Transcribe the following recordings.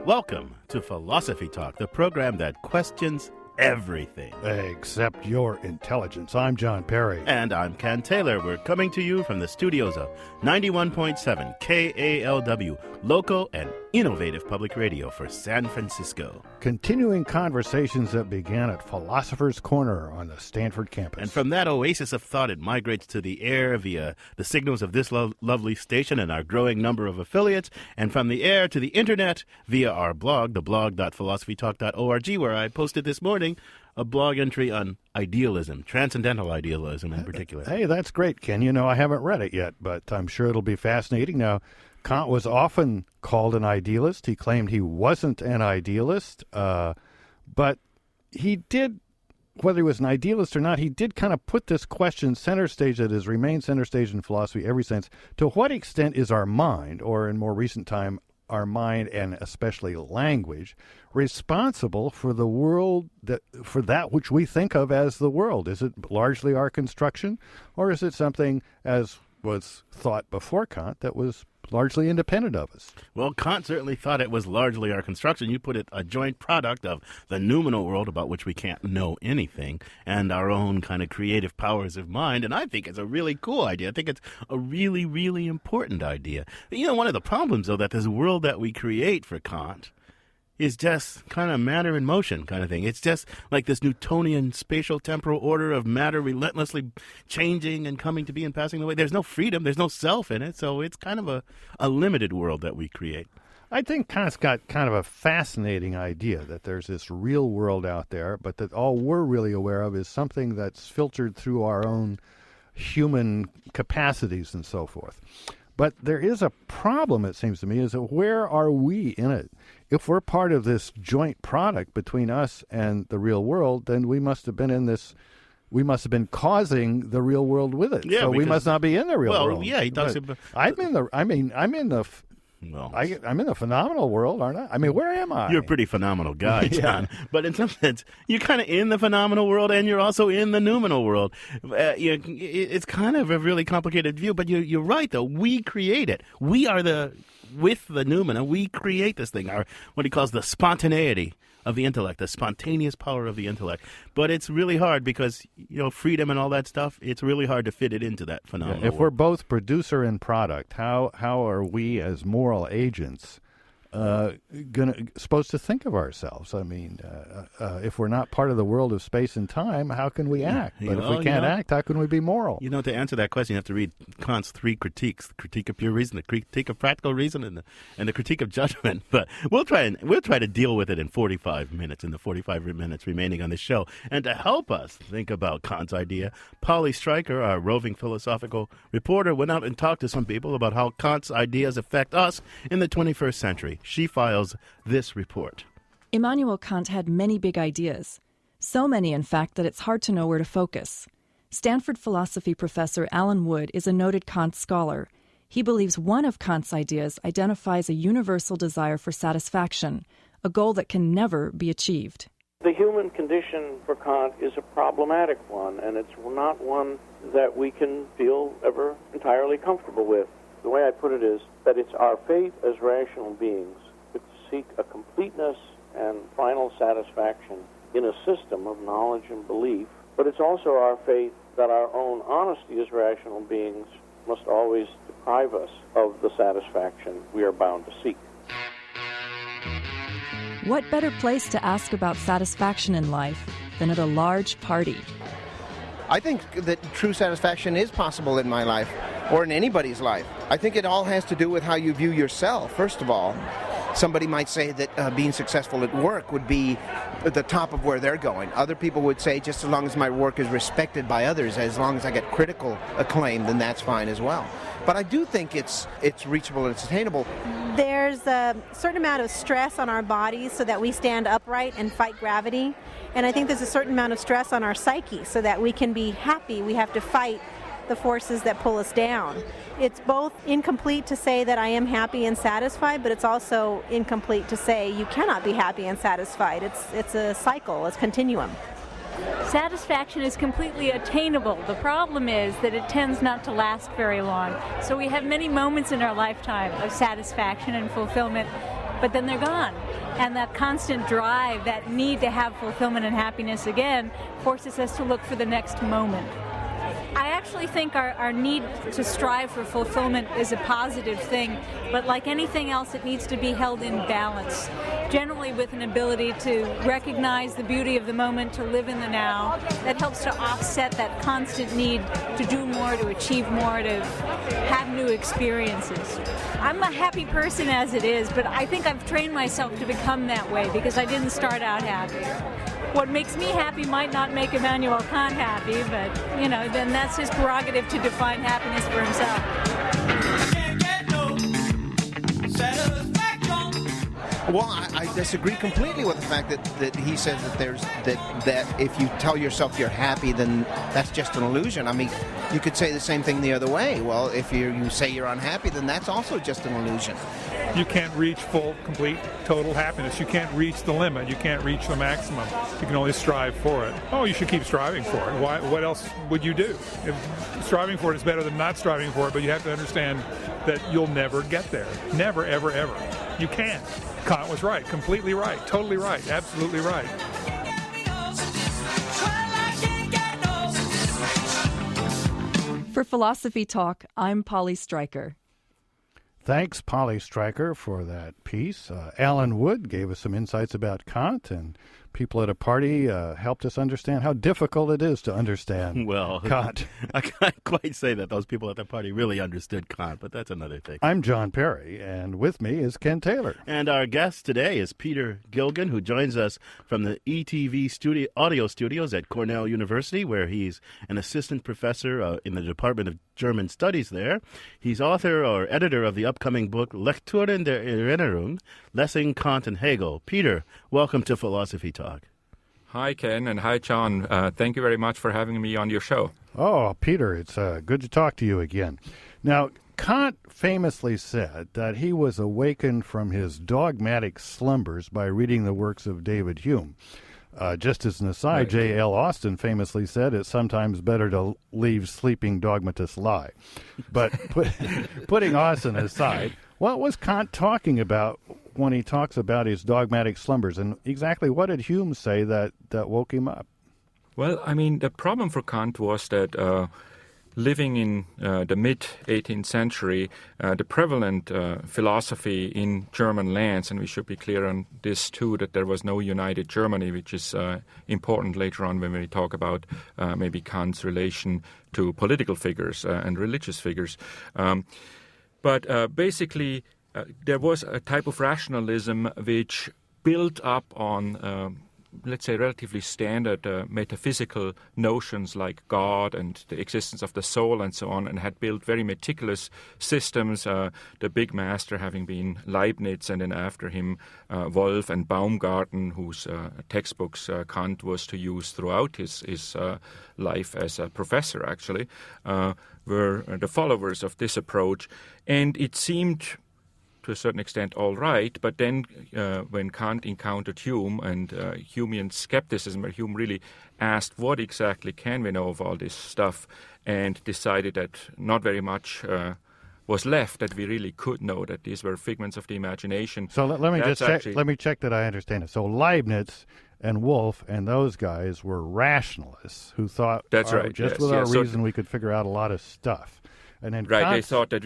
Welcome to Philosophy Talk, the program that questions everything. Except your intelligence. I'm John Perry. And I'm Ken Taylor. We're coming to you from the studios of 91.7 KALW, local and innovative public radio for San Francisco. Continuing conversations that began at Philosopher's Corner on the Stanford campus. And from that oasis of thought, it migrates to the air via the signals of this lovely station and our growing number of affiliates, and from the air to the internet via our blog, theblog.philosophytalk.org, where I posted this morning a blog entry on idealism, transcendental idealism in particular. Hey, that's great, Ken. You know, I haven't read it yet, but I'm sure it'll be fascinating. Now, Kant was often called an idealist. He claimed he wasn't an idealist, but he did, whether he was an idealist or not, he did kind of put this question center stage that has remained center stage in philosophy ever since. To what extent is our mind, or in more recent time, our mind and especially language, responsible for the world, for that which we think of as the world? Is it largely our construction, or is it something, as was thought before Kant, that was largely independent of us? Well, Kant certainly thought it was largely our construction. You put it a joint product of the noumenal world, about which we can't know anything, and our own kind of creative powers of mind. And I think it's a really cool idea. I think it's a really, really important idea. But, you know, one of the problems, though, that this world that we create for Kant is just kind of matter in motion kind of thing. It's just like this Newtonian spatial temporal order of matter relentlessly changing and coming to be and passing away. There's no freedom. There's no self in it. So it's kind of a limited world that we create. I think Kant's got kind of a fascinating idea that there's this real world out there, but that all we're really aware of is something that's filtered through our own human capacities and so forth. But there is a problem, it seems to me, is that where are we in it? If we're part of this joint product between us and the real world, then we must have been causing the real world with it. Yeah, so we must not be in the real world. Well, yeah, he talks about... I'm in the phenomenal world, aren't I? I mean, where am I? You're a pretty phenomenal guy, John. Yeah. But in some sense, you're kind of in the phenomenal world, and you're also in the noumenal world. It's kind of a really complicated view, but you're right, though. We create it. We are with the noumena, we create this thing, what he calls the spontaneity of the intellect, the spontaneous power of the intellect. But it's really hard because, you know, freedom and all that stuff, it's really hard to fit it into that phenomenon. If we're both producer and product, how are we as moral agents supposed to think of ourselves? I mean, if we're not part of the world of space and time, how can we act? But if we can't act, how can we be moral? You know, to answer that question, you have to read Kant's three critiques: the critique of pure reason, the critique of practical reason, and the critique of judgment. But we'll try to deal with it in 45 minutes, in the 45 minutes remaining on the show. And to help us think about Kant's idea, Polly Stryker, our roving philosophical reporter, went out and talked to some people about how Kant's ideas affect us in the 21st century. She files this report. Immanuel Kant had many big ideas. So many, in fact, that it's hard to know where to focus. Stanford philosophy professor Alan Wood is a noted Kant scholar. He believes one of Kant's ideas identifies a universal desire for satisfaction, a goal that can never be achieved. The human condition for Kant is a problematic one, and it's not one that we can feel ever entirely comfortable with. The way I put it is that it's our fate as rational beings to seek a completeness and final satisfaction in a system of knowledge and belief, but it's also our fate that our own honesty as rational beings must always deprive us of the satisfaction we are bound to seek. What better place to ask about satisfaction in life than at a large party? I think that true satisfaction is possible in my life, or in anybody's life. I think it all has to do with how you view yourself, first of all. Somebody might say that being successful at work would be at the top of where they're going. Other people would say just as long as my work is respected by others, as long as I get critical acclaim, then that's fine as well. But I do think it's reachable and it's attainable. There's a certain amount of stress on our bodies so that we stand upright and fight gravity. And I think there's a certain amount of stress on our psyche so that we can be happy. We have to fight the forces that pull us down. It's both incomplete to say that I am happy and satisfied, but it's also incomplete to say you cannot be happy and satisfied. It's a cycle, it's a continuum. Satisfaction is completely attainable. The problem is that it tends not to last very long. So we have many moments in our lifetime of satisfaction and fulfillment, but then they're gone. And that constant drive, that need to have fulfillment and happiness again, forces us to look for the next moment. I actually think our need to strive for fulfillment is a positive thing, but like anything else, it needs to be held in balance, generally with an ability to recognize the beauty of the moment, to live in the now. That helps to offset that constant need to do more, to achieve more, to have new experiences. I'm a happy person as it is, but I think I've trained myself to become that way because I didn't start out happy. What makes me happy might not make Immanuel Kant happy, but, then that's his prerogative to define happiness for himself. Well, I disagree completely with the fact that he says that if you tell yourself you're happy, then that's just an illusion. I mean, you could say the same thing the other way. Well, if you say you're unhappy, then that's also just an illusion. You can't reach full, complete, total happiness. You can't reach the limit. You can't reach the maximum. You can only strive for it. Oh, you should keep striving for it. Why? What else would you do? If striving for it is better than not striving for it, but you have to understand that you'll never get there. Never, ever, ever. You can't. Kant was right. Completely right. Totally right. Absolutely right. For Philosophy Talk, I'm Polly Stryker. Thanks, Polly Stryker, for that piece. Alan Wood gave us some insights about Kant, and people at a party helped us understand how difficult it is to understand Kant. I can't quite say that those people at the party really understood Kant, but that's another thing. I'm John Perry, and with me is Ken Taylor. And our guest today is Peter Gilgen, who joins us from the ETV audio studios at Cornell University, where he's an assistant professor in the Department of German Studies there. He's author or editor of the upcoming book Lektüren der Erinnerung, Lessing Kant and Hegel. Peter, welcome to Philosophy Talk. Hi, Ken, and hi, John. Thank you very much for having me on your show. Oh, Peter, it's good to talk to you again. Now, Kant famously said that he was awakened from his dogmatic slumbers by reading the works of David Hume. Just as an aside, Right. J.L. Austin famously said it's sometimes better to leave sleeping dogmatists lie. But putting Austin aside, what was Kant talking about when he talks about his dogmatic slumbers, and exactly what did Hume say that woke him up? Well, I mean, the problem for Kant was that living in the mid-18th century, the prevalent philosophy in German lands, and we should be clear on this too, that there was no united Germany, which is important later on when we talk about maybe Kant's relation to political figures and religious figures. But basically, there was a type of rationalism which built up on let's say, relatively standard metaphysical notions like God and the existence of the soul and so on, and had built very meticulous systems, the big master having been Leibniz, and then after him Wolff and Baumgarten, whose textbooks Kant was to use throughout his life as a professor, actually, were the followers of this approach. And it seemed to a certain extent all right, but then when Kant encountered Hume and Humean skepticism, where Hume really asked what exactly can we know of all this stuff, and decided that not very much was left that we really could know, that these were figments of the imagination. So let me just check. Let me check that I understand it. So Leibniz and Wolff and those guys were rationalists who thought, that's right, just yes, with our yes. reason we could figure out a lot of stuff. And then right, they thought that.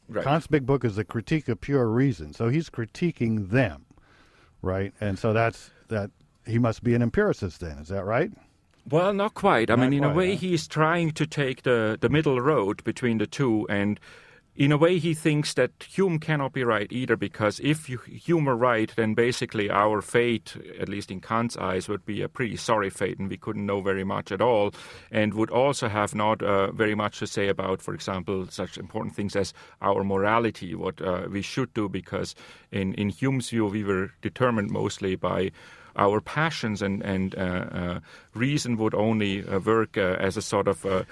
Right. Kant's big book is The Critique of Pure Reason. So he's critiquing them, right? And so that's that. He must be an empiricist then. Is that right? Well, not quite. I Not mean, in quite, a way, huh? he's trying to take the middle road between the two, and in a way, he thinks that Hume cannot be right either, because if Hume were right, then basically our fate, at least in Kant's eyes, would be a pretty sorry fate, and we couldn't know very much at all, and would also have not very much to say about, for example, such important things as our morality, what we should do, because in Hume's view, we were determined mostly by our passions, and reason would only work as a sort of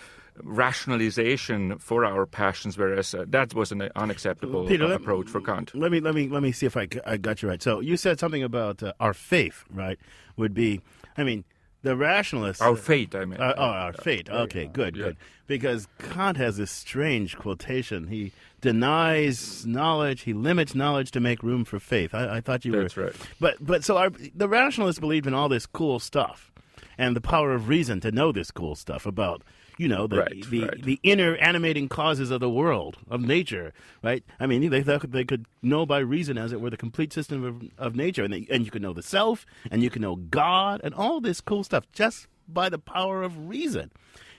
rationalization for our passions, whereas that was an unacceptable Peter, approach for Kant. Let me see if I got you right. So you said something about our faith, right? Would be, I mean, the rationalists... Our fate, I mean. Our fate. Okay, good. Because Kant has this strange quotation. He denies knowledge, he limits knowledge to make room for faith. I thought you were... That's right. But so the rationalists believed in all this cool stuff and the power of reason to know this cool stuff about... the inner animating causes of the world, of nature, right? I mean, they thought they could know by reason, as it were, the complete system of nature, and you could know the self, and you could know God, and all this cool stuff just by the power of reason.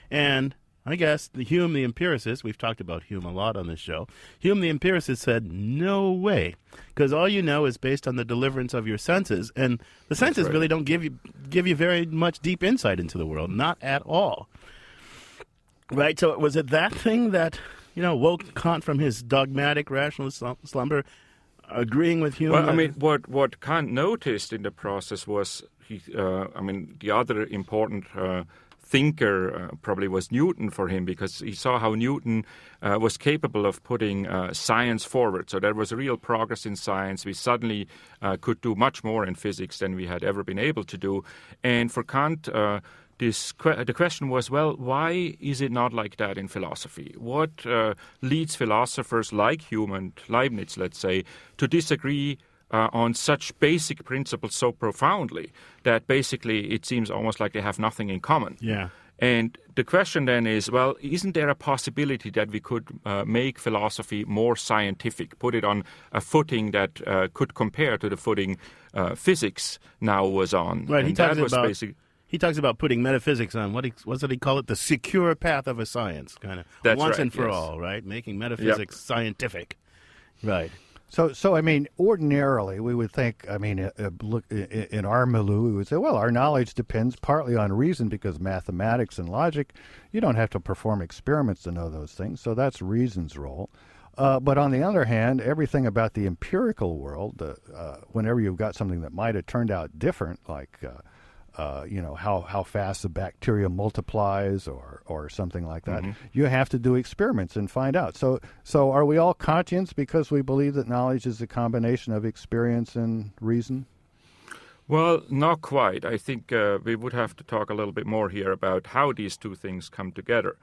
And I guess Hume the empiricist, we've talked about Hume a lot on this show, Hume the empiricist said, no way, because all you know is based on the deliverance of your senses, and the senses really don't give you very much deep insight into the world, not at all. Right, so was it that thing that, woke Kant from his dogmatic rationalist slumber, agreeing with Hume? Well, I mean, what Kant noticed in the process was, the other important thinker probably was Newton for him, because he saw how Newton was capable of putting science forward. So there was a real progress in science. We suddenly could do much more in physics than we had ever been able to do. And for Kant... the question was, well, why is it not like that in philosophy? What leads philosophers like Hume and Leibniz, let's say, to disagree on such basic principles so profoundly that basically it seems almost like they have nothing in common? Yeah. And the question then is, well, isn't there a possibility that we could make philosophy more scientific, put it on a footing that could compare to the footing physics now was on? Right, And he talks about putting metaphysics on, what did he call it? The secure path of a science, kind of. That's once right, and for yes. all, right? Making metaphysics scientific. Right. So I mean, ordinarily we would think, look, in our milieu, we would say, well, our knowledge depends partly on reason, because mathematics and logic, you don't have to perform experiments to know those things, so that's reason's role. But on the other hand, everything about the empirical world, whenever you've got something that might have turned out different, like... how fast the bacteria multiplies or something like that. Mm-hmm. You have to do experiments and find out. So are we all Kantians because we believe that knowledge is a combination of experience and reason? Well, not quite. I think we would have to talk a little bit more here about how these two things come together.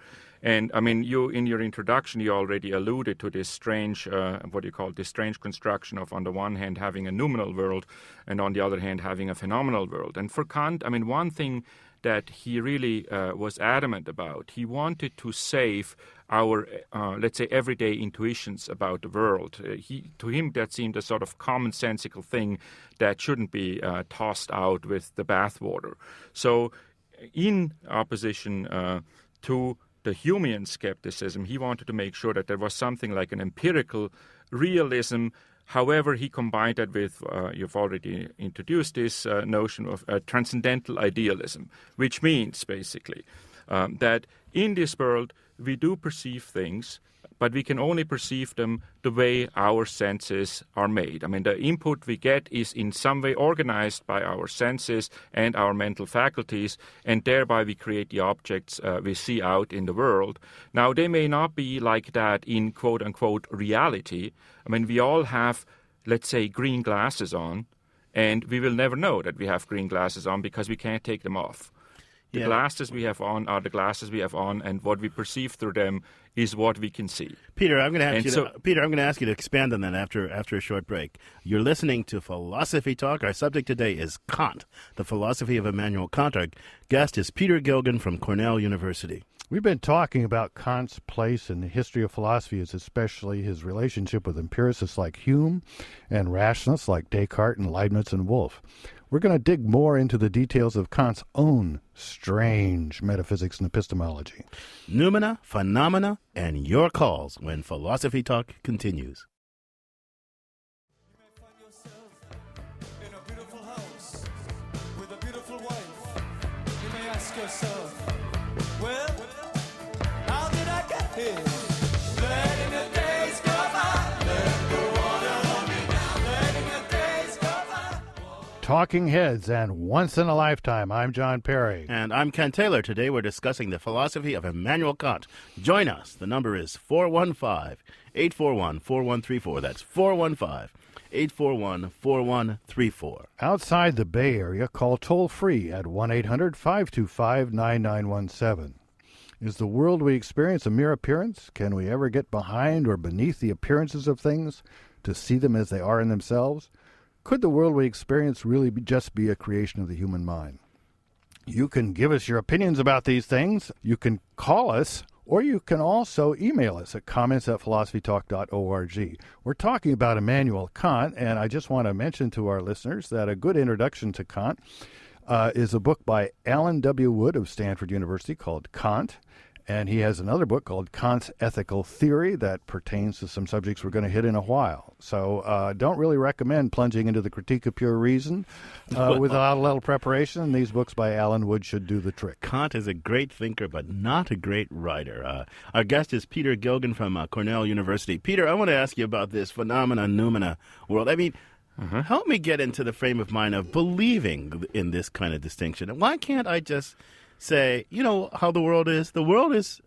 And, I mean, you in your introduction, you already alluded to this strange, this strange construction of, on the one hand, having a noumenal world, and on the other hand, having a phenomenal world. And for Kant, I mean, one thing that he really was adamant about, he wanted to save our, let's say, everyday intuitions about the world. To him, that seemed a sort of commonsensical thing that shouldn't be tossed out with the bathwater. So in opposition to the Humean skepticism, he wanted to make sure that there was something like an empirical realism. However, he combined that with, you've already introduced this notion of transcendental idealism, which means basically that in this world we do perceive things, but we can only perceive them the way our senses are made. I mean, the input we get is in some way organized by our senses and our mental faculties, and thereby we create the objects we see out in the world. Now, they may not be like that in quote-unquote reality. I mean, we all have, let's say, green glasses on, and we will never know that we have green glasses on because we can't take them off. The glasses we have on are the glasses we have on, and what we perceive through them is what we can see. Peter, I'm going to ask you to expand on that after a short break. You're listening to Philosophy Talk. Our subject today is Kant, the philosophy of Immanuel Kant. Our guest is Peter Gilgen from Cornell University. We've been talking about Kant's place in the history of philosophy, especially his relationship with empiricists like Hume and rationalists like Descartes and Leibniz and Wolff. We're going to dig more into the details of Kant's own strange metaphysics and epistemology. Noumena, phenomena, and your calls when Philosophy Talk continues. You may find yourself in a beautiful house with a beautiful wife. You may ask yourself, well, how did I get here? Letting the days go by, let the water hold me down, letting the days go by. Talking Heads and Once in a Lifetime. I'm John Perry. And I'm Ken Taylor. Today we're discussing the philosophy of Immanuel Kant. Join us. The number is 415-841-4134. That's 841-4134. Outside the Bay Area, call toll-free at 1-800-525-9917. Is the world we experience a mere appearance? Can we ever get behind or beneath the appearances of things to see them as they are in themselves? Could the world we experience really just be a creation of the human mind? You can give us your opinions about these things. You can call us, or you can also email us at comments@philosophytalk.org. We're talking about Immanuel Kant, and I just want to mention to our listeners that a good introduction to Kant is a book by Alan W. Wood of Stanford University called Kant. And he has another book called Kant's Ethical Theory that pertains to some subjects we're going to hit in a while. So don't really recommend plunging into the Critique of Pure Reason without a little preparation. These books by Alan Wood should do the trick. Kant is a great thinker, but not a great writer. Our guest is Peter Gilgen from Cornell University. Peter, I want to ask you about this phenomena-noumena world. I mean, help me get into the frame of mind of believing in this kind of distinction. And why can't I just say, you know, how the world is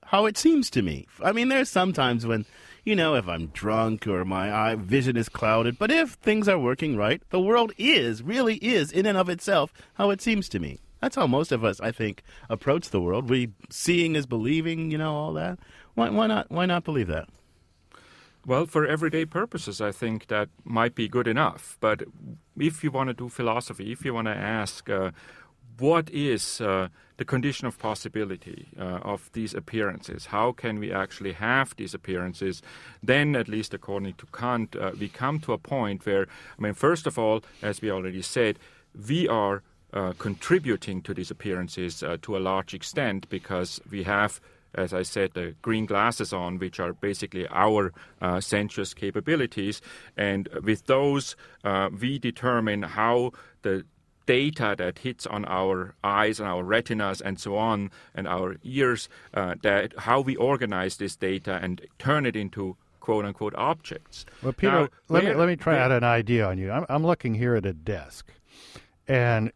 how it seems to me? I mean, there's sometimes when, you know, if I'm drunk or my vision is clouded, but if things are working right, the world really is, in and of itself, how it seems to me. That's how most of us, I think, approach the world. Seeing is believing, you know, all that. Why not believe that? Well, for everyday purposes, I think that might be good enough. But if you want to do philosophy, if you want to ask what is the condition of possibility of these appearances, how can we actually have these appearances, then, at least according to Kant, we come to a point where, I mean, first of all, as we already said, we are contributing to these appearances to a large extent because we have, as I said, the green glasses on, which are basically our sensuous capabilities. And with those, we determine how the data that hits on our eyes and our retinas and so on, and our ears, that how we organize this data and turn it into quote-unquote objects. Well, Peter, now, let me try out an idea on you. I'm looking here at a desk. And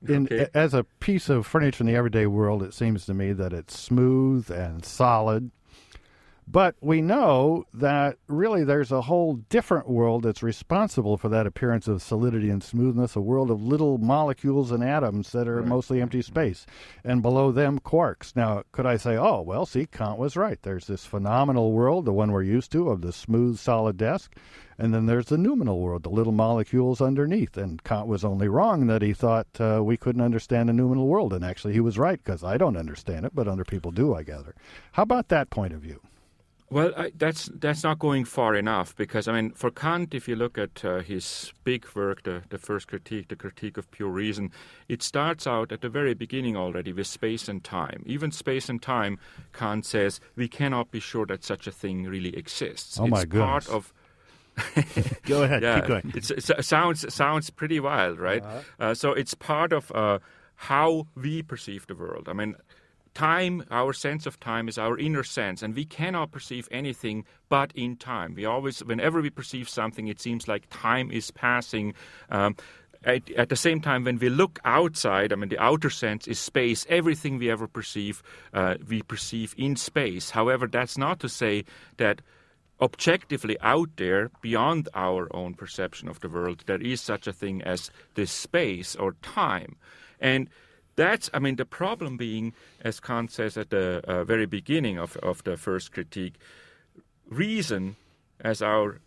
as a piece of furniture in the everyday world, it seems to me that it's smooth and solid. But we know that really there's a whole different world that's responsible for that appearance of solidity and smoothness, a world of little molecules and atoms that are mostly empty space, and below them quarks. Now, could I say, oh, well, see, Kant was right. There's this phenomenal world, the one we're used to, of the smooth, solid desk, and then there's the noumenal world, the little molecules underneath. And Kant was only wrong that he thought we couldn't understand the noumenal world, and actually he was right, because I don't understand it, but other people do, I gather. How about that point of view? Well, that's not going far enough because, I mean, for Kant, if you look at his big work, the first critique, the Critique of Pure Reason, it starts out at the very beginning already with space and time. Even space and time, Kant says, we cannot be sure that such a thing really exists. Oh, my goodness. Part of Go ahead, keep going. It sounds pretty wild, right? So it's part of how we perceive the world. I mean, time, our sense of time is our inner sense, and we cannot perceive anything but in time. We always, whenever we perceive something, it seems like time is passing. At the same time, when we look outside, I mean, the outer sense is space. Everything we ever perceive, we perceive in space. However, that's not to say that objectively out there, beyond our own perception of the world, there is such a thing as this space or time. And that's, I mean, the problem being, as Kant says at the very beginning of the first critique, reason as our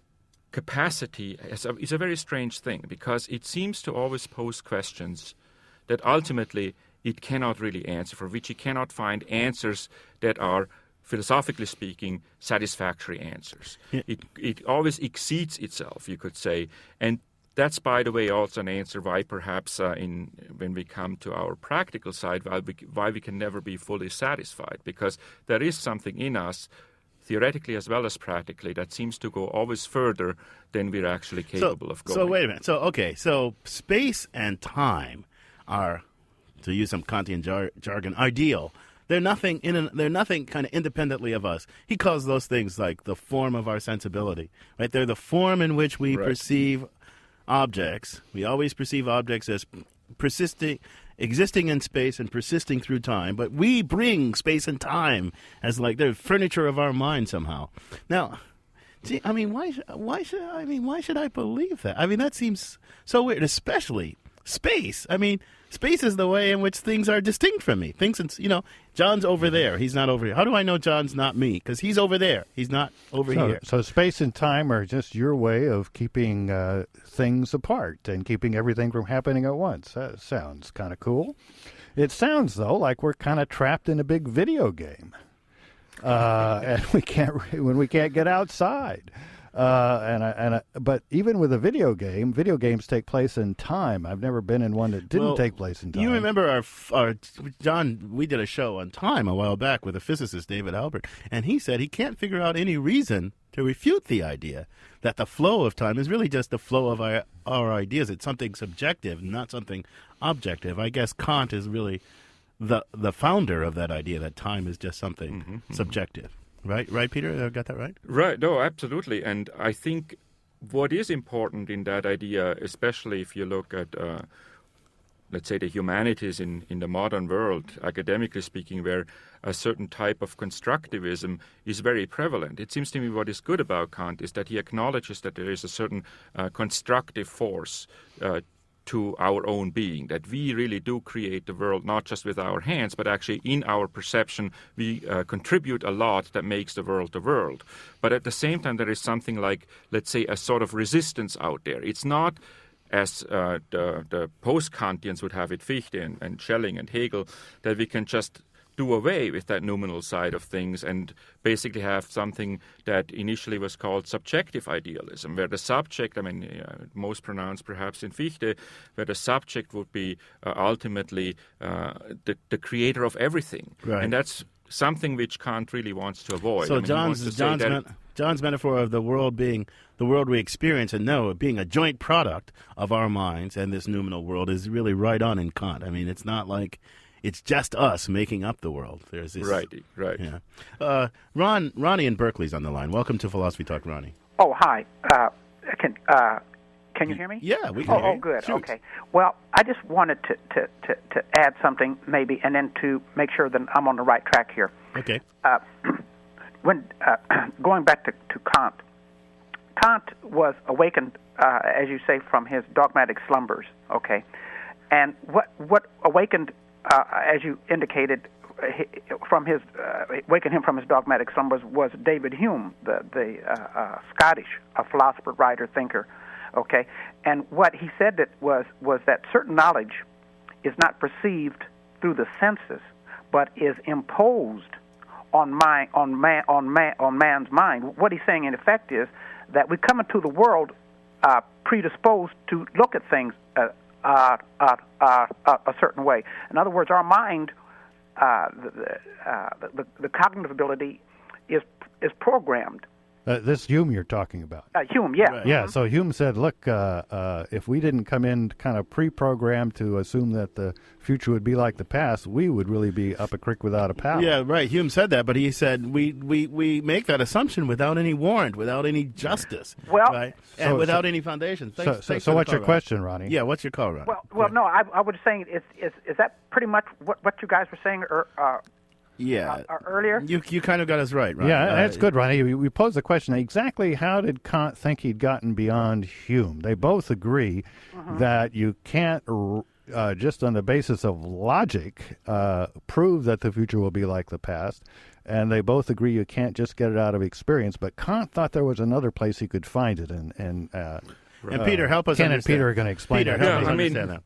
capacity is a very strange thing because it seems to always pose questions that ultimately it cannot really answer, for which it cannot find answers that are, philosophically speaking, satisfactory answers. Yeah. It always exceeds itself, you could say, and that's, by the way, also an answer why perhaps when we come to our practical side, why we can never be fully satisfied, because there is something in us, theoretically as well as practically, that seems to go always further than we're actually capable of going. So wait a minute. So space and time are, to use some Kantian jargon, ideal. They're nothing kind of independently of us. He calls those things like the form of our sensibility. Right? They're the form in which we perceive objects. We always perceive objects as existing in space and persisting through time, but we bring space and time as like they're furniture of our mind somehow. Now, Gee, I mean, why should I believe that? I mean, that seems so weird, especially space. I mean, space is the way in which things are distinct from me. John's over there. He's not over here. How do I know John's not me? Because he's over there. He's not over here. So space and time are just your way of keeping things apart and keeping everything from happening at once. That sounds kind of cool. It sounds, though, like we're kind of trapped in a big video game. And we can't get outside. But even with a video games take place in time. I've never been in one that didn't take place in time. You remember our John? We did a show on time a while back with a physicist, David Albert, and he said he can't figure out any reason to refute the idea that the flow of time is really just the flow of our ideas. It's something subjective, not something objective. I guess Kant is really the founder of that idea that time is just something subjective. Right, Peter? I got that right? Right. No, absolutely. And I think what is important in that idea, especially if you look at, let's say, the humanities in the modern world, academically speaking, where a certain type of constructivism is very prevalent. It seems to me what is good about Kant is that he acknowledges that there is a certain constructive force to our own being, that we really do create the world not just with our hands, but actually in our perception we contribute a lot that makes the world. But at the same time there is something like, let's say, a sort of resistance out there. It's not as the post-Kantians would have it, Fichte and Schelling and Hegel, that we can just do away with that noumenal side of things and basically have something that initially was called subjective idealism, where the subject, most pronounced perhaps in Fichte, where the subject would be ultimately the creator of everything. Right. And that's something which Kant really wants to avoid. So John's metaphor of the world being the world we experience and know, being a joint product of our minds and this noumenal world is really right on in Kant. I mean, it's not like it's just us making up the world. There's this, right. Yeah. Ronnie in Berkeley's on the line. Welcome to Philosophy Talk, Ronnie. Oh, hi. Can you hear me? Yeah, we can hear you. Oh, good. Shoot. Okay. Well, I just wanted to add something maybe, and then to make sure that I'm on the right track here. Okay. When going back to Kant was awakened, as you say, from his dogmatic slumbers. Okay, and what awakened, as you indicated, awakened him from his dogmatic slumbers was David Hume, the Scottish philosopher, writer, thinker. Okay, and what he said was that certain knowledge is not perceived through the senses, but is imposed on man's mind. What he's saying, in effect, is that we come into the world predisposed to look at things a certain way. In other words, our mind, the cognitive ability, is programmed. This Hume you're talking about. Hume, yeah. Right. Yeah, so Hume said, look, if we didn't come in kind of pre-programmed to assume that the future would be like the past, we would really be up a creek without a paddle. Yeah, right. Hume said that, but he said we make that assumption without any warrant, without any justice, well, right? And without any foundation. Thanks so what's your call, question, Ronnie? Yeah, what's your call, Ronnie? Well, no, I was saying, is that pretty much what you guys were saying earlier? You kind of got us right, Ronnie. Yeah, that's good, Ronnie. We posed the question, exactly how did Kant think he'd gotten beyond Hume? They both agree that you can't, just on the basis of logic, prove that the future will be like the past. And they both agree you can't just get it out of experience. But Kant thought there was another place he could find it. And Peter, help us Ken understand. and Peter are going to explain Peter, it. help us understand that.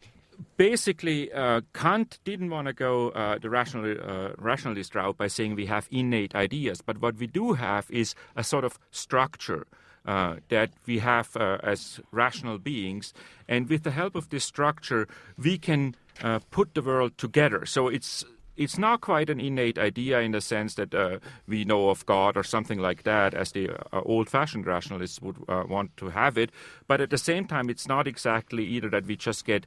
Basically, Kant didn't want to go the rationalist route by saying we have innate ideas, but what we do have is a sort of structure that we have as rational beings, and with the help of this structure, we can put the world together. So it's not quite an innate idea in the sense that we know of God or something like that, as the old-fashioned rationalists would want to have it. But at the same time, it's not exactly either that we just get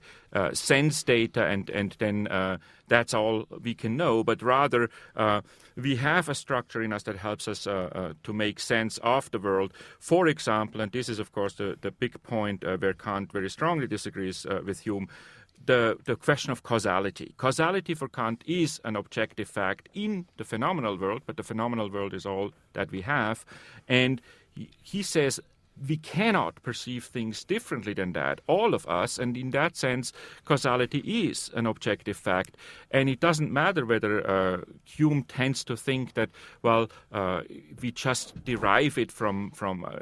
sense data and then that's all we can know, but rather we have a structure in us that helps us to make sense of the world. For example, and this is, of course, the big point where Kant very strongly disagrees with Hume, the question of causality. Causality for Kant is an objective fact in the phenomenal world, but the phenomenal world is all that we have. And he says we cannot perceive things differently than that, all of us, and in that sense, causality is an objective fact, and it doesn't matter whether Hume tends to think that, we just derive it from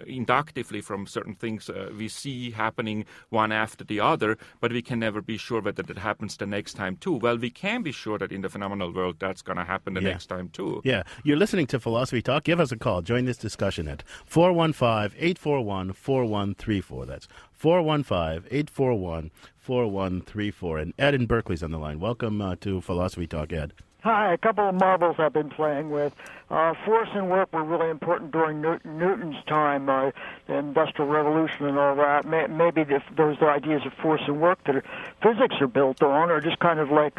inductively from certain things we see happening one after the other, but we can never be sure whether that happens the next time too. Well, we can be sure that in the phenomenal world that's going to happen the next time too. Yeah, you're listening to Philosophy Talk. Give us a call. Join this discussion at 415-841-4134. That's 415-841-4134. And Ed in Berkeley's on the line. Welcome to Philosophy Talk, Ed. Hi, a couple of marbles I've been playing with. Force and work were really important during Newton's time, the Industrial Revolution and all that. Maybe those ideas of force and work that physics are built on are just kind of like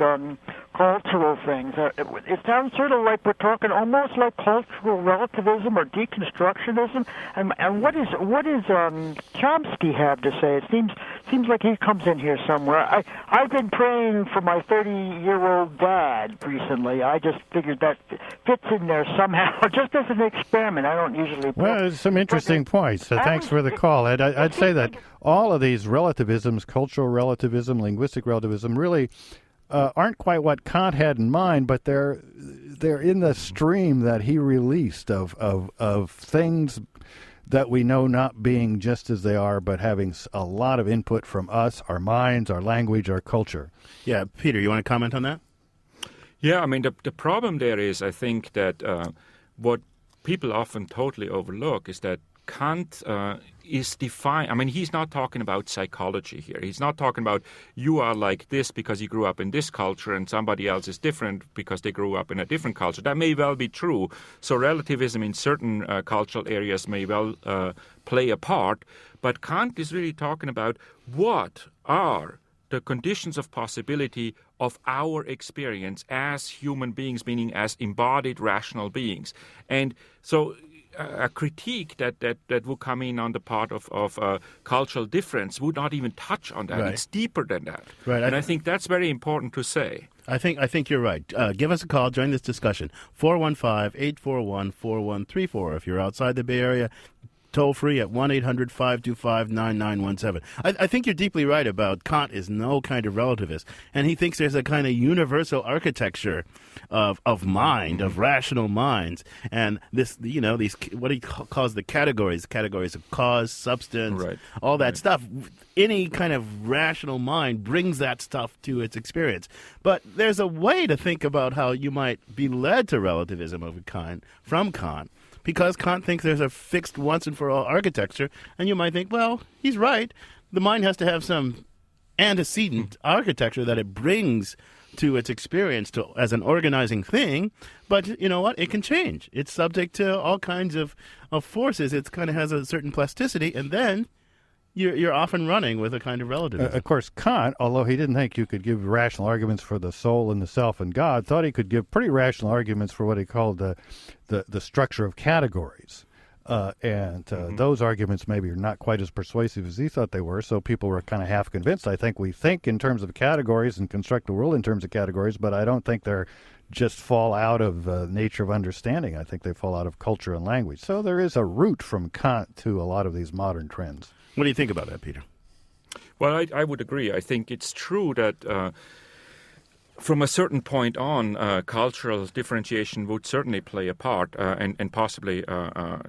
cultural things. It sounds sort of like we're talking almost like cultural relativism or deconstructionism. And what does Chomsky have to say? It seems like he comes in here somewhere. I've been praying for my 30-year-old dad recently. I just figured that fits in there somehow, just as an experiment. I don't usually... Well, there's some interesting points. Thanks for the call, Ed. I'd say that all of these relativisms, cultural relativism, linguistic relativism, really aren't quite what Kant had in mind, but they're in the stream that he released of things that we know not being just as they are, but having a lot of input from us, our minds, our language, our culture. Yeah, Peter, you want to comment on that? Yeah, I mean, the problem there is, I think, that what people often totally overlook is that Kant is defined. I mean, he's not talking about psychology here. He's not talking about you are like this because you grew up in this culture and somebody else is different because they grew up in a different culture. That may well be true. So relativism in certain cultural areas may well play a part. But Kant is really talking about what are the conditions of possibility of our experience as human beings, meaning as embodied rational beings. And so a critique that would come in on the part of cultural difference would not even touch on that. Right. It's deeper than that. Right. And I think that's very important to say. I think you're right. Give us a call. Join this discussion. 415-841-4134. If you're outside the Bay Area, toll free at 1-800-525-9917. I think you're deeply right about Kant is no kind of relativist, and he thinks there's a kind of universal architecture of mind, of rational minds, and these what he calls the categories of cause, substance, right. all that stuff. Any kind of rational mind brings that stuff to its experience. But there's a way to think about how you might be led to relativism of a kind from Kant, because Kant thinks there's a fixed once-and-for-all architecture, and you might think, well, he's right. The mind has to have some antecedent architecture that it brings to its experience as an organizing thing, but you know what? It can change. It's subject to all kinds of forces. It kind of has a certain plasticity, and then you're off and running with a kind of relativism. Of course, Kant, although he didn't think you could give rational arguments for the soul and the self and God, thought he could give pretty rational arguments for what he called the structure of categories. Those arguments maybe are not quite as persuasive as he thought they were, so people were kind of half convinced. I think we think in terms of categories and construct the world in terms of categories, but I don't think they're just fall out of nature of understanding. I think they fall out of culture and language. So there is a root from Kant to a lot of these modern trends. What do you think about that, Peter? Well, I would agree. I think it's true that from a certain point on, cultural differentiation would certainly play a part, and possibly,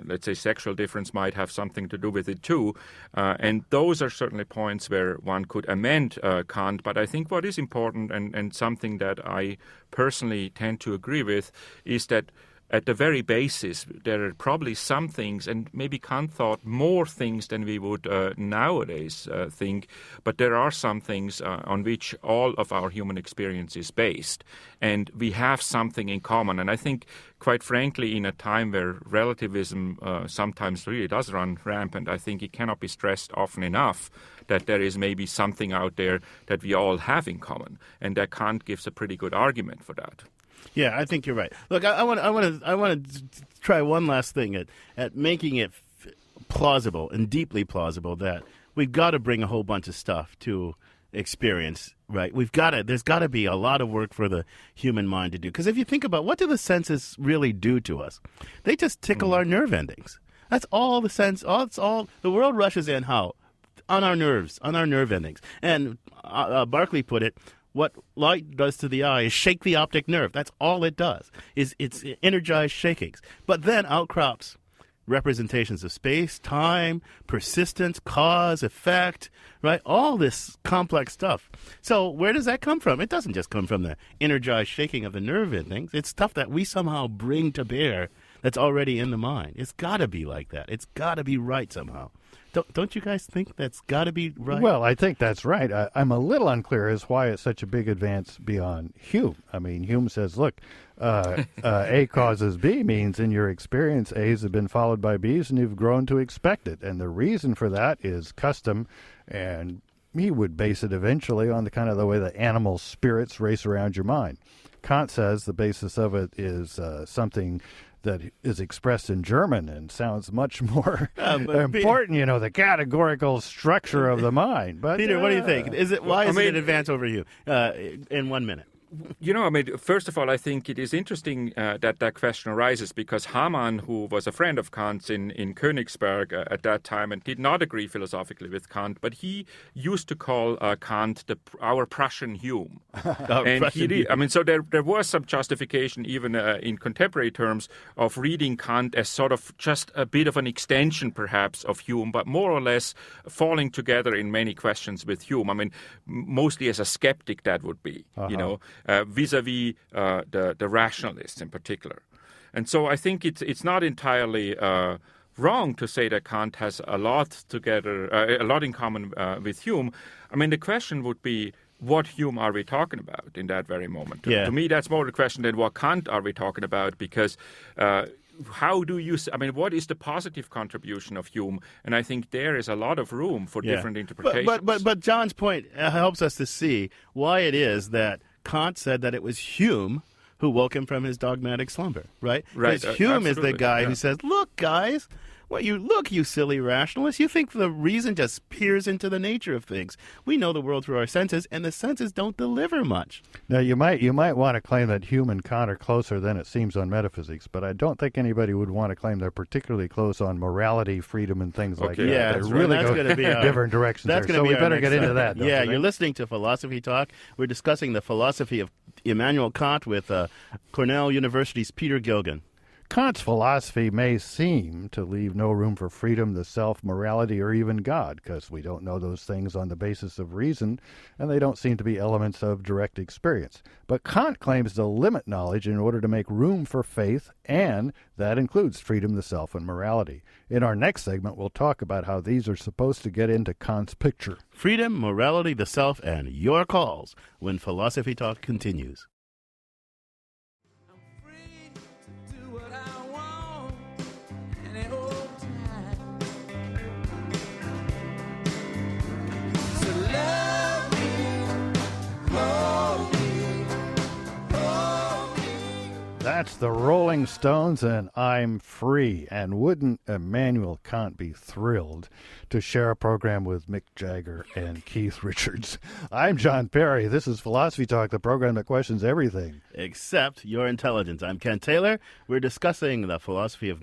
let's say, sexual difference might have something to do with it too. And those are certainly points where one could amend Kant. But I think what is important and something that I personally tend to agree with is that at the very basis, there are probably some things, and maybe Kant thought more things than we would nowadays think, but there are some things on which all of our human experience is based, and we have something in common. And I think, quite frankly, in a time where relativism sometimes really does run rampant, I think it cannot be stressed often enough that there is maybe something out there that we all have in common, and that Kant gives a pretty good argument for that. Yeah, I think you're right. Look, I want to try one last thing at making it plausible and deeply plausible that we've got to bring a whole bunch of stuff to experience, right? There's got to be a lot of work for the human mind to do. Because if you think about what do the senses really do to us? They just tickle our nerve endings. That's all the sense. It's all the world rushes in. How? On our nerves, on our nerve endings. And Berkeley put it, what light does to the eye is shake the optic nerve. That's all it does. It's energized shakings. But then outcrops representations of space, time, persistence, cause, effect, right? All this complex stuff. So where does that come from? It doesn't just come from the energized shaking of the nerve endings. It's stuff that we somehow bring to bear that's already in the mind. It's got to be like that. It's got to be right somehow. Don't you guys think that's got to be right? Well, I think that's right. I'm a little unclear as why it's such a big advance beyond Hume. I mean, Hume says, look, A causes B means in your experience, A's have been followed by B's, and you've grown to expect it. And the reason for that is custom, and he would base it eventually on the kind of the way the animal spirits race around your mind. Kant says the basis of it is something that is expressed in German and sounds much more important, the categorical structure of the mind. But Peter, what do you think? Why is it an advance over you? In 1 minute. First of all, I think it is interesting that question arises because Hamann, who was a friend of Kant's in Königsberg at that time and did not agree philosophically with Kant, but he used to call Kant our Prussian Hume. So there was some justification even in contemporary terms of reading Kant as sort of just a bit of an extension perhaps of Hume, but more or less falling together in many questions with Hume. I mean, mostly as a skeptic that would be, vis-a-vis the rationalists in particular. And so I think it's not entirely wrong to say that Kant has a lot in common with Hume. I mean, the question would be, what Hume are we talking about in that very moment? Yeah. To me, that's more the question than what Kant are we talking about, because what is the positive contribution of Hume? And I think there is a lot of room for different interpretations. But John's point helps us to see why it is that Kant said that it was Hume who woke him from his dogmatic slumber, right? Right. Because Hume is the guy who says, look, guys, you silly rationalists. You think the reason just peers into the nature of things. We know the world through our senses, and the senses don't deliver much. Now, you might want to claim that Hume and Kant are closer than it seems on metaphysics, but I don't think anybody would want to claim they're particularly close on morality, freedom, and things like that. Yeah, they really go different directions there. So we better get into that. Yeah, you're listening to Philosophy Talk. We're discussing the philosophy of Immanuel Kant with Cornell University's Peter Gilgen. Kant's philosophy may seem to leave no room for freedom, the self, morality, or even God, because we don't know those things on the basis of reason, and they don't seem to be elements of direct experience. But Kant claims to limit knowledge in order to make room for faith, and that includes freedom, the self, and morality. In our next segment, we'll talk about how these are supposed to get into Kant's picture. Freedom, morality, the self, and your calls when Philosophy Talk continues. That's the Rolling Stones, and I'm Free. And wouldn't Immanuel Kant be thrilled to share a program with Mick Jagger and Keith Richards? I'm John Perry. This is Philosophy Talk, the program that questions everything except your intelligence. I'm Ken Taylor. We're discussing the philosophy of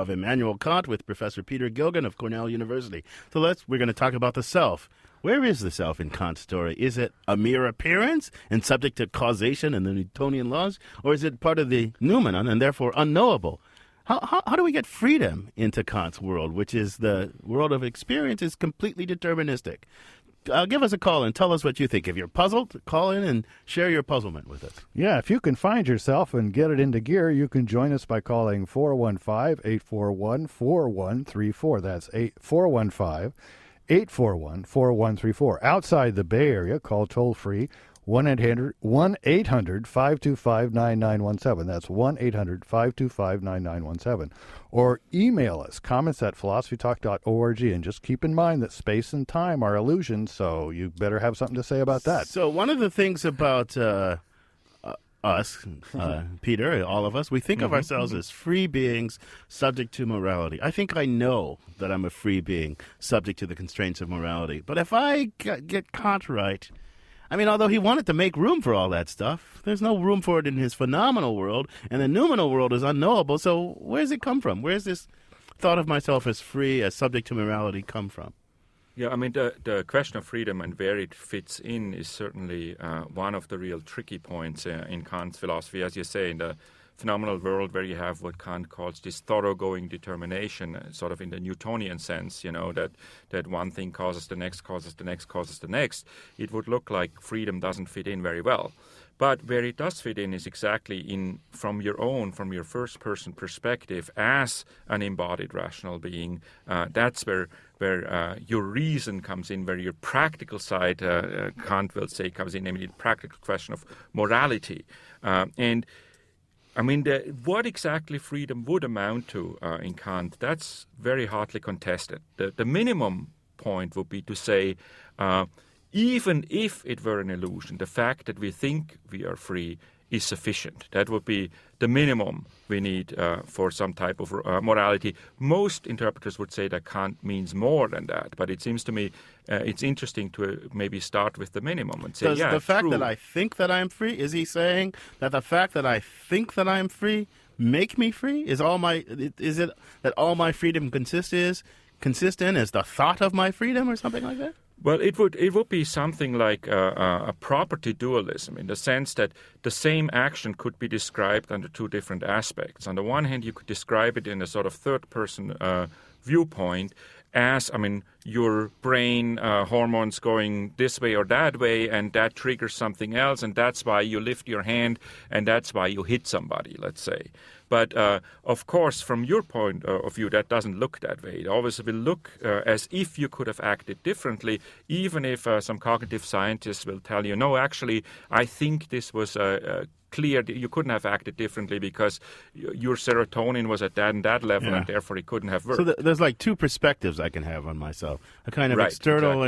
Immanuel Kant with Professor Peter Gilgen of Cornell University. So we're going to talk about the self. Where is the self in Kant's story? Is it a mere appearance and subject to causation and the Newtonian laws? Or is it part of the noumenon and therefore unknowable? How do we get freedom into Kant's world, which is the world of experience is completely deterministic? Give us a call and tell us what you think. If you're puzzled, call in and share your puzzlement with us. Yeah, if you can find yourself and get it into gear, you can join us by calling 415-841-4134. That's 415-841-4134. Outside the Bay Area, call toll-free 1-800-525-9917. That's 1-800-525-9917. Or email us, comments at philosophytalk.org. And just keep in mind that space and time are illusions, so you better have something to say about that. So one of the things about us, Peter, all of us, we think of ourselves as free beings subject to morality. I think I know that I'm a free being subject to the constraints of morality. But if I get Kant right, I mean, although he wanted to make room for all that stuff, there's no room for it in his phenomenal world, and the noumenal world is unknowable, so where does it come from? Where's this thought of myself as free, as subject to morality, come from? Yeah, I mean, the question of freedom and where it fits in is certainly one of the real tricky points in Kant's philosophy. As you say, in the phenomenal world where you have what Kant calls this thoroughgoing determination, sort of in the Newtonian sense, that one thing causes the next, causes the next, causes the next, it would look like freedom doesn't fit in very well. But where it does fit in is exactly from your first-person perspective as an embodied rational being. That's where your reason comes in, where your practical side, Kant will say, comes in, namely the practical question of morality. And I mean, what exactly freedom would amount to in Kant, that's very hotly contested. The minimum point would be to say, even if it were an illusion, the fact that we think we are free is sufficient. That would be the minimum we need for some type of morality. Most interpreters would say that Kant means more than that, but it seems to me it's interesting to maybe start with the minimum and say, Does the fact true. that I think that I am free, is he saying that the fact that I think that I am free make me free? Is it that all my freedom consists in is the thought of my freedom or something like that? Well, it would be something like a property dualism, in the sense that the same action could be described under two different aspects. On the one hand, you could describe it in a sort of third-person viewpoint as, I mean, your brain hormones going this way or that way, and that triggers something else, and that's why you lift your hand, and that's why you hit somebody, let's say. But, of course, from your point of view, that doesn't look that way. It always will look as if you could have acted differently, even if some cognitive scientists will tell you, no, actually, I think this was clear that you couldn't have acted differently because your serotonin was at that and that level, and therefore it couldn't have worked. So there's like two perspectives I can have on myself. A kind of external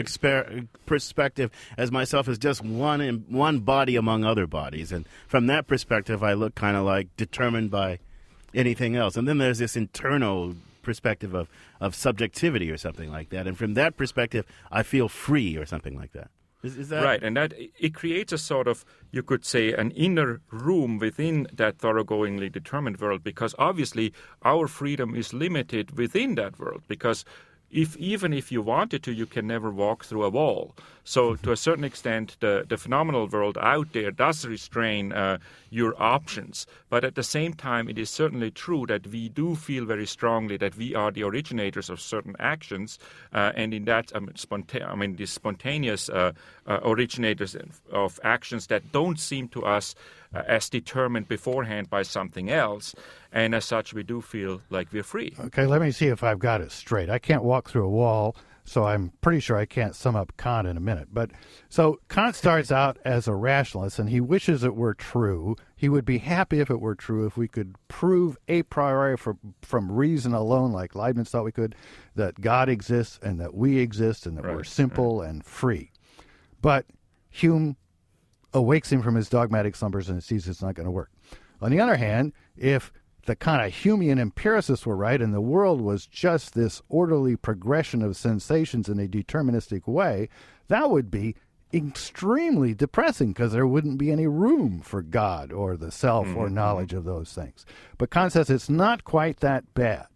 perspective as myself as just one body among other bodies. And from that perspective, I look kind of like determined by anything else. And then there's this internal perspective of subjectivity or something like that. And from that perspective, I feel free or something like that. Is that right? And that it creates a sort of, you could say, an inner room within that thoroughgoingly determined world, because obviously our freedom is limited within that world, because even if you wanted to, you can never walk through a wall. So to a certain extent, the phenomenal world out there does restrain your options. But at the same time, it is certainly true that we do feel very strongly that we are the originators of certain actions. And in that, the spontaneous originators of actions that don't seem to us as determined beforehand by something else. And as such, we do feel like we're free. Okay, let me see if I've got it straight. I can't walk through a wall, so I'm pretty sure I can't sum up Kant in a minute. But so Kant starts out as a rationalist, and he wishes it were true. He would be happy if it were true, if we could prove a priori from reason alone, like Leibniz thought we could, that God exists and that we exist and that we're simple and free. But Hume awakes him from his dogmatic slumbers and sees it's not going to work. On the other hand, if the kind of Humean empiricists were right and the world was just this orderly progression of sensations in a deterministic way, that would be extremely depressing because there wouldn't be any room for God or the self or knowledge of those things. But Kant says it's not quite that bad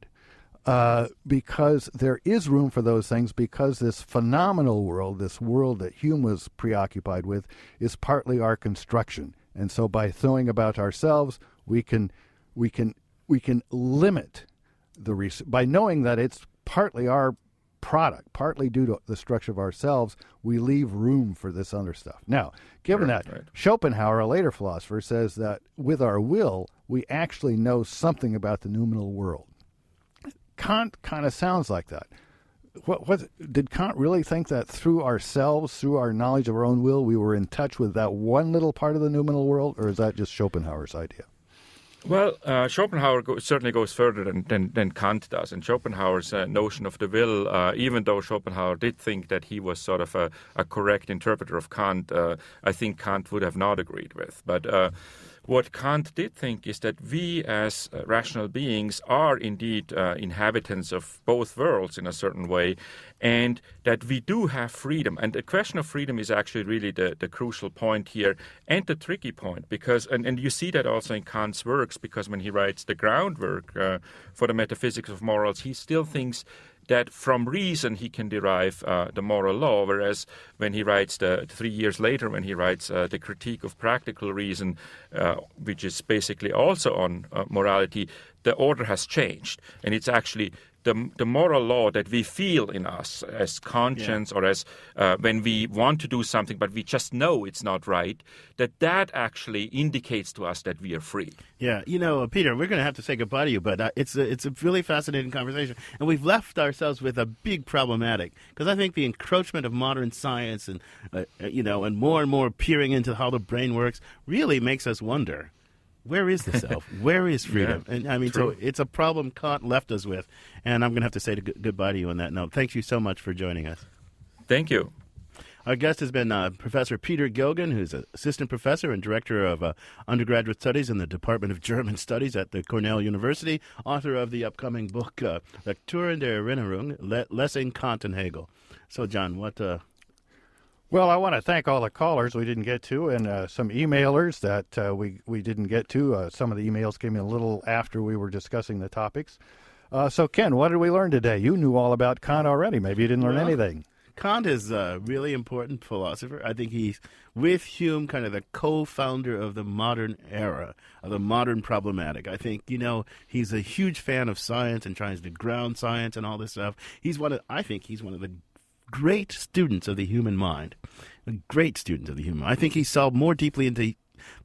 because there is room for those things, because this phenomenal world, this world that Hume was preoccupied with, is partly our construction. And so by throwing about ourselves, we can limit by knowing that it's partly our product, partly due to the structure of ourselves, we leave room for this other stuff. Now, given that, Schopenhauer, a later philosopher, says that with our will, we actually know something about the noumenal world. Kant kind of sounds like that. What did Kant really think that through ourselves, through our knowledge of our own will, we were in touch with that one little part of the noumenal world, or is that just Schopenhauer's idea? Well, Schopenhauer certainly goes further than Kant does. And Schopenhauer's notion of the will, even though Schopenhauer did think that he was sort of a correct interpreter of Kant, I think Kant would have not agreed with. But what Kant did think is that we as rational beings are indeed inhabitants of both worlds in a certain way, and that we do have freedom. And the question of freedom is actually really the crucial point here and the tricky point, because, and you see that also in Kant's works, because when he writes the groundwork for the metaphysics of morals, he still thinks that from reason he can derive the moral law, whereas when he writes 3 years later, when he writes the critique of practical reason, which is basically also on morality, the order has changed, and it's actually the moral law that we feel in us as conscience or as when we want to do something but we just know it's not right, that actually indicates to us that we are free. Yeah, Peter, we're going to have to say goodbye to you, but it's a really fascinating conversation, and we've left ourselves with a big problematic, because I think the encroachment of modern science and and more peering into how the brain works really makes us wonder, where is the self? Where is freedom? Yeah, and I mean, true. so it's a problem Kant left us with, and I'm going to have to say goodbye to you on that note. Thank you so much for joining us. Thank you. Our guest has been Professor Peter Gilgen, who's an assistant professor and director of undergraduate studies in the Department of German Studies at the Cornell University, author of the upcoming book, Lektüren der Erinnerung, Lessing Kant and Hegel. So, John, what... Well, I want to thank all the callers we didn't get to, and some emailers that we didn't get to. Some of the emails came in a little after we were discussing the topics. So, Ken, what did we learn today? You knew all about Kant already. Maybe you didn't learn anything. Kant is a really important philosopher. I think he's, with Hume, kind of the co-founder of the modern era, of the modern problematic. I think, he's a huge fan of science and tries to ground science and all this stuff. I think he's one of the great students of the human mind, a great student of the human mind. I think he solved more deeply into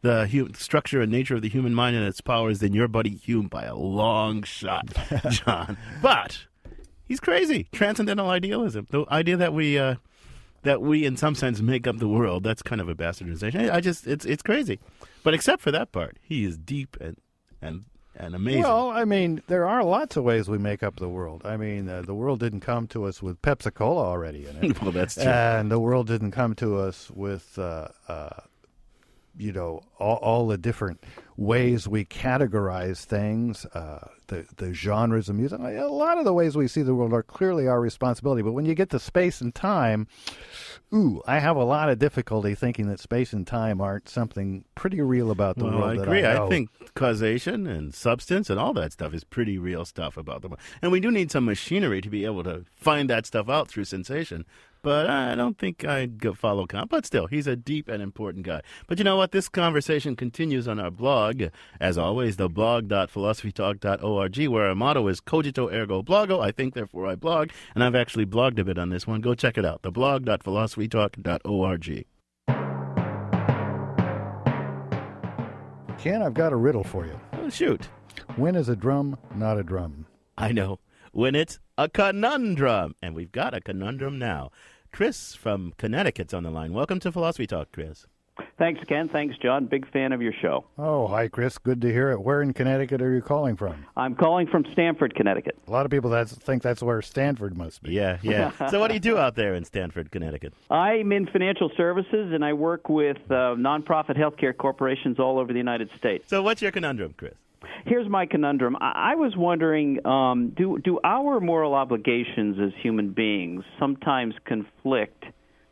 the structure and nature of the human mind and its powers than your buddy Hume by a long shot, John. But he's crazy. Transcendental idealism, the idea that we in some sense make up the world, that's kind of a bastardization. It's crazy. But except for that part, he is deep and amazing. Well, I mean, there are lots of ways we make up the world. I mean, the world didn't come to us with Pepsi-Cola already in it. Well, that's true. And the world didn't come to us with, all the different ways we categorize things, the genres of music. A lot of the ways we see the world are clearly our responsibility. But when you get to space and time, I have a lot of difficulty thinking that space and time aren't something pretty real about the world. I agree. I I think causation and substance and all that stuff is pretty real stuff about the world. And we do need some machinery to be able to find that stuff out through sensation. But I don't think I'd go follow Kant. But still, he's a deep and important guy. But you know what? This conversation continues on our blog. As always, the blog.philosophytalk.org, where our motto is Cogito Ergo Blogo. I think, therefore I blog. And I've actually blogged a bit on this one. Go check it out. The blog.philosophytalk.org. Ken, I've got a riddle for you. Oh, shoot. When is a drum not a drum? I know. When it's a conundrum. And we've got a conundrum now. Chris from Connecticut's on the line. Welcome to Philosophy Talk, Chris. Thanks, Ken. Thanks, John. Big fan of your show. Oh, hi, Chris. Good to hear it. Where in Connecticut are you calling from? I'm calling from Stamford, Connecticut. A lot of people think that's where Stanford must be. Yeah. So what do you do out there in Stamford, Connecticut? I'm in financial services, and I work with nonprofit healthcare corporations all over the United States. So what's your conundrum, Chris? Here's my conundrum. I was wondering, do our moral obligations as human beings sometimes conflict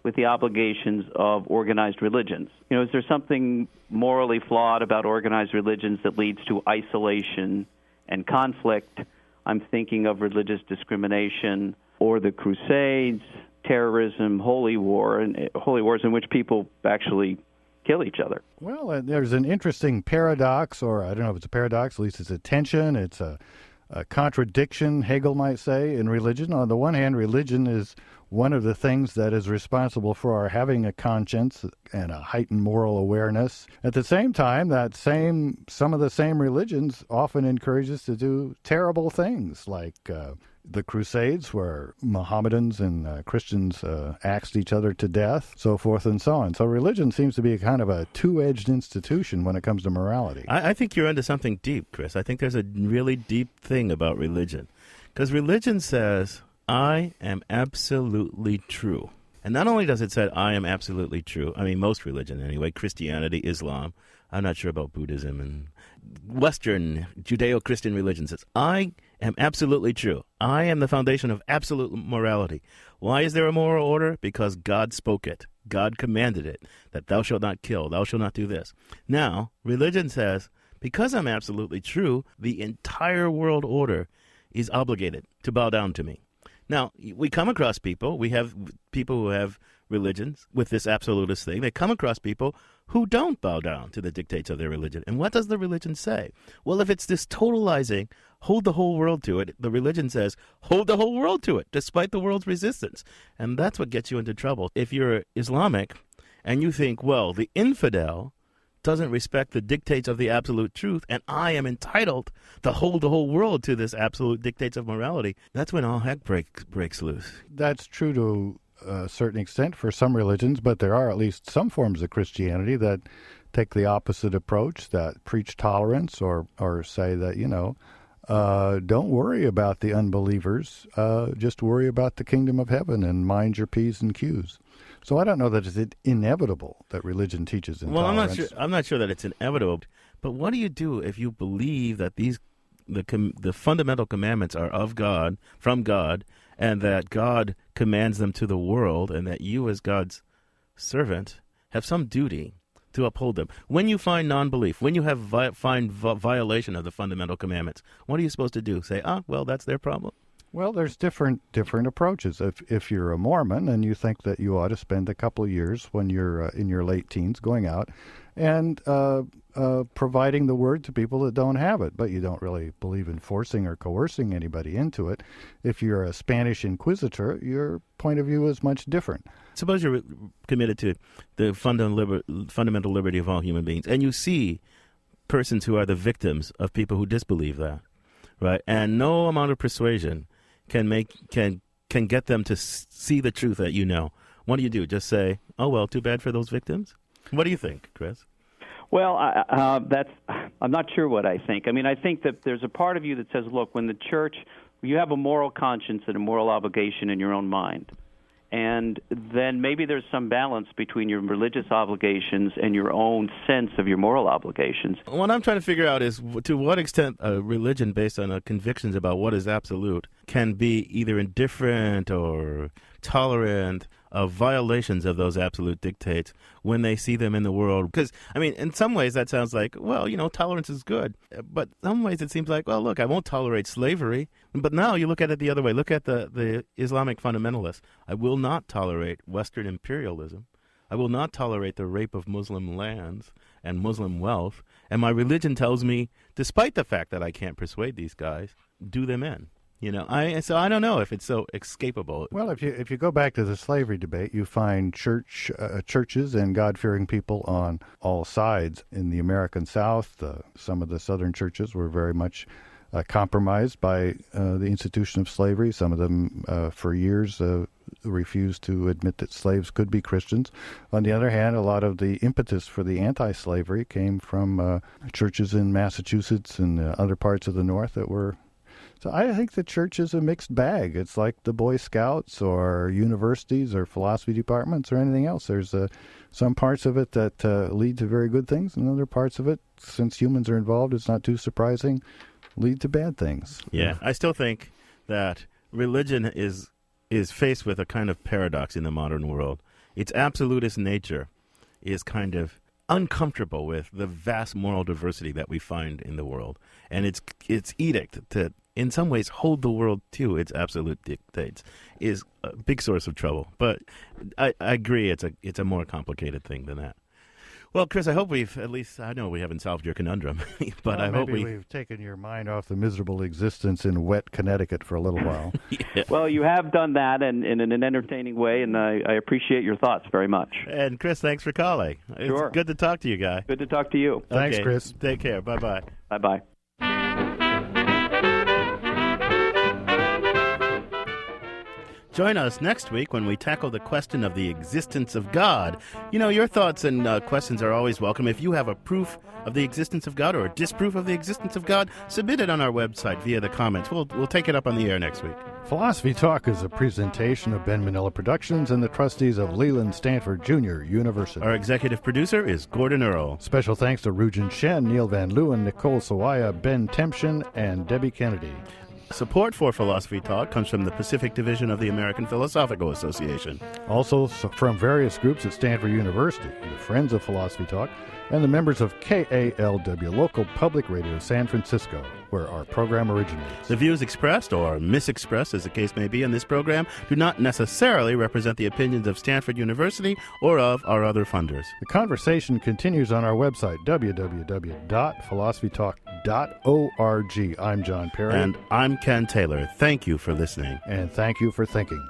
with the obligations of organized religions? Is there something morally flawed about organized religions that leads to isolation and conflict? I'm thinking of religious discrimination or the Crusades, terrorism, holy wars in which people actually kill each other. Well, there's an interesting paradox, or I don't know if it's a paradox, at least it's a tension, it's a contradiction, Hegel might say, in religion. On the one hand, religion is one of the things that is responsible for our having a conscience and a heightened moral awareness. At the same time, some of the same religions often encourage us to do terrible things, like the Crusades, where Mohammedans and Christians axed each other to death, so forth and so on. So religion seems to be a kind of a two-edged institution when it comes to morality. I think you're onto something deep, Chris. I think there's a really deep thing about religion. Because religion says, I am absolutely true. And not only does it say, I am absolutely true, I mean, most religion anyway, Christianity, Islam, I'm not sure about Buddhism and Western Judeo-Christian religion says, I am absolutely true. I am the foundation of absolute morality. Why is there a moral order? Because God spoke it. God commanded it, that thou shalt not kill, thou shalt not do this. Now, religion says, because I'm absolutely true, the entire world order is obligated to bow down to me. Now, we come across people, we have people who have religions with this absolutist thing. They come across people who don't bow down to the dictates of their religion. And what does the religion say? Well, if it's this totalizing, hold the whole world to it, the religion says, hold the whole world to it, despite the world's resistance. And that's what gets you into trouble. If you're Islamic and you think, well, the infidel doesn't respect the dictates of the absolute truth, and I am entitled to hold the whole world to this absolute dictates of morality, that's when all heck breaks loose. That's true to a certain extent for some religions, but there are at least some forms of Christianity that take the opposite approach, that preach tolerance or say that, don't worry about the unbelievers, just worry about the kingdom of heaven and mind your P's and Q's. So I don't know that it's inevitable that religion teaches intolerance. Well, I'm not sure that it's inevitable, but what do you do if you believe that the fundamental commandments are of God, from God, and that God commands them to the world, and that you as God's servant have some duty to uphold them? When you find non-belief, when you find violation of the fundamental commandments, what are you supposed to do? Say, well, that's their problem? Well, there's different approaches. If you're a Mormon and you think that you ought to spend a couple of years when you're in your late teens going out and providing the word to people that don't have it, but you don't really believe in forcing or coercing anybody into it. If you're a Spanish Inquisitor, your point of view is much different. Suppose you're committed to the fundamental liberty of all human beings, and you see persons who are the victims of people who disbelieve that, right? And no amount of persuasion can get them to see the truth that you know. What do you do? Just say, oh, well, too bad for those victims? What do you think, Chris? Well, I'm not sure what I think. I mean, I think that there's a part of you that says, look, when the church, you have a moral conscience and a moral obligation in your own mind. And then maybe there's some balance between your religious obligations and your own sense of your moral obligations. What I'm trying to figure out is to what extent a religion based on convictions about what is absolute can be either indifferent or tolerant of violations of those absolute dictates when they see them in the world. Because, I mean, in some ways that sounds like, well, tolerance is good. But in some ways it seems like, well, look, I won't tolerate slavery. But now you look at it the other way. Look at the Islamic fundamentalists. I will not tolerate Western imperialism. I will not tolerate the rape of Muslim lands and Muslim wealth. And my religion tells me, despite the fact that I can't persuade these guys, do them in. So I don't know if it's so escapable. Well, if you go back to the slavery debate, you find churches and God-fearing people on all sides. In the American South, some of the southern churches were very much compromised by the institution of slavery. Some of them, for years, refused to admit that slaves could be Christians. On the other hand, a lot of the impetus for the anti-slavery came from churches in Massachusetts and other parts of the North that were. So I think the church is a mixed bag. It's like the Boy Scouts or universities or philosophy departments or anything else. There's some parts of it that lead to very good things, and other parts of it, since humans are involved, it's not too surprising, lead to bad things. Yeah, I still think that religion is faced with a kind of paradox in the modern world. Its absolutist nature is kind of uncomfortable with the vast moral diversity that we find in the world, and its edict to, in some ways, hold the world to its absolute dictates is a big source of trouble. But I agree, it's a more complicated thing than that. Well, Chris, I hope I know we haven't solved your conundrum, but I hope we've taken your mind off the miserable existence in wet Connecticut for a little while. Yeah. Well, you have done that in an entertaining way, and I appreciate your thoughts very much. And Chris, thanks for calling. Sure. It's good to talk to you, guy. Good to talk to you. Thanks, okay. Chris. Take care. Bye-bye. Bye-bye. Join us next week when we tackle the question of the existence of God. Your thoughts and questions are always welcome. If you have a proof of the existence of God or a disproof of the existence of God, submit it on our website via the comments. We'll take it up on the air next week. Philosophy Talk is a presentation of Ben Manila Productions and the trustees of Leland Stanford Jr. University. Our executive producer is Gordon Earl. Special thanks to Rujen Shen, Neil Van Leeuwen, Nicole Sawaya, Ben Tempshin, and Debbie Kennedy. Support for Philosophy Talk comes from the Pacific Division of the American Philosophical Association. Also from various groups at Stanford University, the Friends of Philosophy Talk, and the members of KALW, local public radio San Francisco, where our program originates. The views expressed or misexpressed, as the case may be, in this program do not necessarily represent the opinions of Stanford University or of our other funders. The conversation continues on our website, www.philosophytalk.org. I'm John Perry. And I'm Ken Taylor. Thank you for listening. And thank you for thinking.